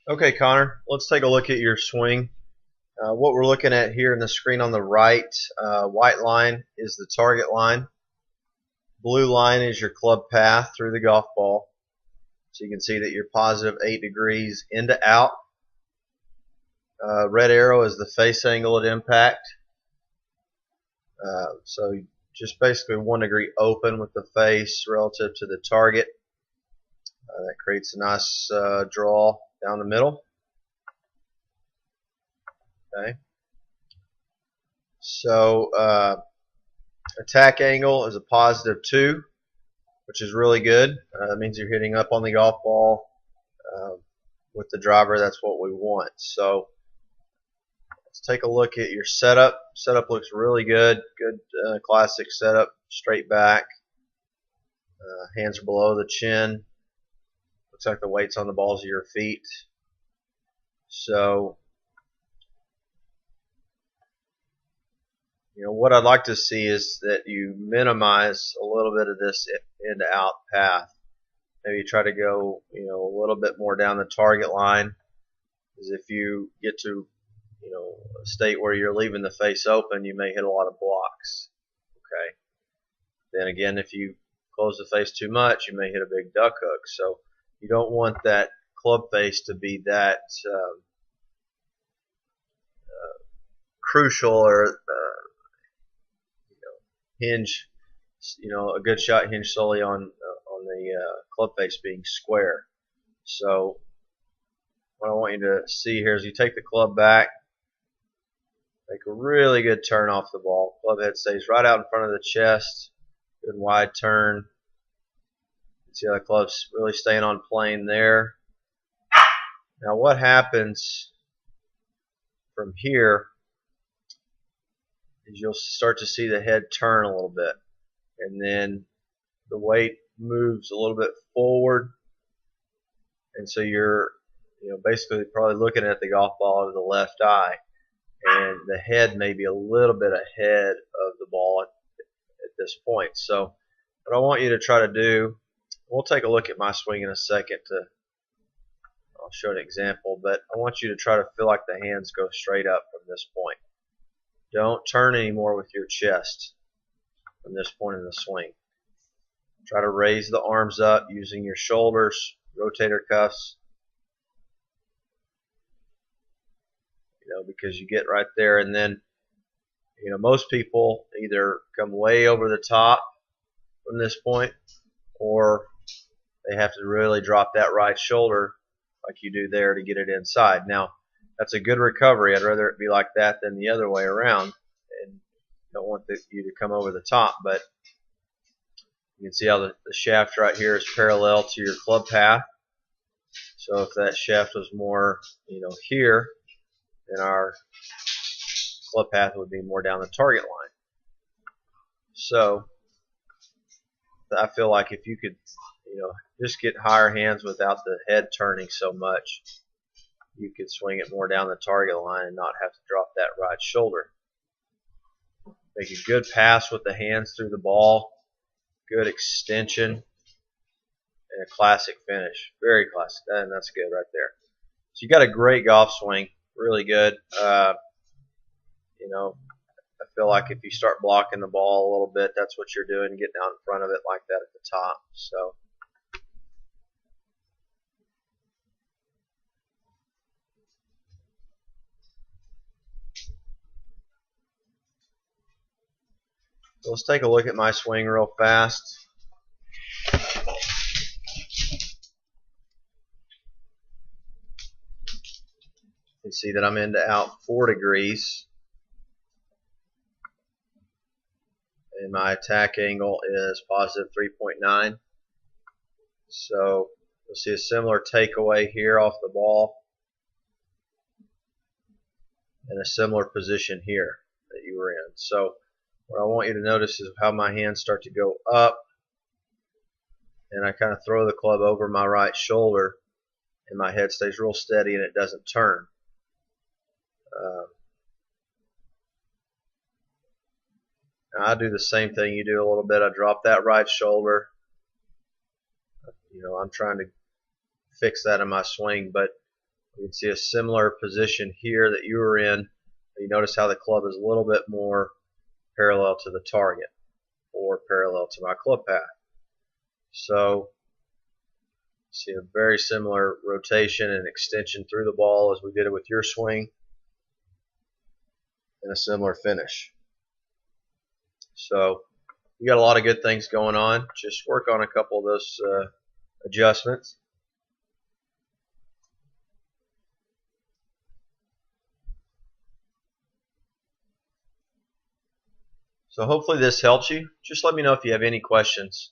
Okay, Connor, let's take a look at your swing. What we're looking at here in the screen on the right, white line is the target line. Blue line is your club path through the golf ball. So you can see that you're positive 8 degrees in to out. Red arrow is the face angle at impact. So just basically 1 degree open with the face relative to the target. That creates a nice draw down the middle. Okay. So attack angle is a positive 2, which is really good. That means you're hitting up on the golf ball with the driver. That's what we want. So let's take a look at your setup. Setup looks really good. Good classic setup. Straight back. Hands are below the chin. Looks like the weight's on the balls of your feet. So what I'd like to see is that you minimize a little bit of this in to out path. Maybe try to go a little bit more down the target line, because if you get to a state where you're leaving the face open, you may hit a lot of blocks. Okay. Then again, if you close the face too much, you may hit a big duck hook. So you don't want that club face to be that crucial or hinge. A good shot hinge solely on the club face being square. So what I want you to see here is you take the club back, make a really good turn off the ball. Club head stays right out in front of the chest. Good wide turn. See how the club's really staying on plane there. Now what happens from here is you'll start to see the head turn a little bit, and then the weight moves a little bit forward, and so you're basically probably looking at the golf ball out of the left eye, and the head may be a little bit ahead of the ball at this point. So what I want you to try to do, we'll take a look at my swing in a second. I'll show an example, but I want you to try to feel like the hands go straight up from this point. Don't turn anymore with your chest from this point in the swing. Try to raise the arms up using your shoulders, rotator cuffs, because you get right there, and then most people either come way over the top from this point, or they have to really drop that right shoulder like you do there to get it inside. Now that's a good recovery. I'd rather it be like that than the other way around, and don't want you to come over the top. But you can see how the shaft right here is parallel to your club path. So if that shaft was more here, then our club path would be more down the target line. So I feel like if you could just get higher hands without the head turning so much, you could swing it more down the target line and not have to drop that right shoulder. Make a good pass with the hands through the ball, good extension, and a classic finish. Very classic, and that's good right there. So you got a great golf swing, really good. I feel like if you start blocking the ball a little bit, that's what you're doing, getting out in front of it like that at the top. So let's take a look at my swing real fast. You can see that I'm into out 4 degrees, and my attack angle is positive 3.9. So you'll see a similar takeaway here off the ball, and a similar position here that you were in. So what I want you to notice is how my hands start to go up, and I kind of throw the club over my right shoulder, and my head stays real steady and it doesn't turn. I do the same thing you do a little bit. I drop that right shoulder. I'm trying to fix that in my swing, but You can see a similar position here that you were in. You notice how the club is a little bit more parallel to the target or parallel to my club path. So see a very similar rotation and extension through the ball as we did it with your swing, and a similar finish. So you got a lot of good things going on. Just work on a couple of those adjustments. So hopefully this helps you. Just let me know if you have any questions.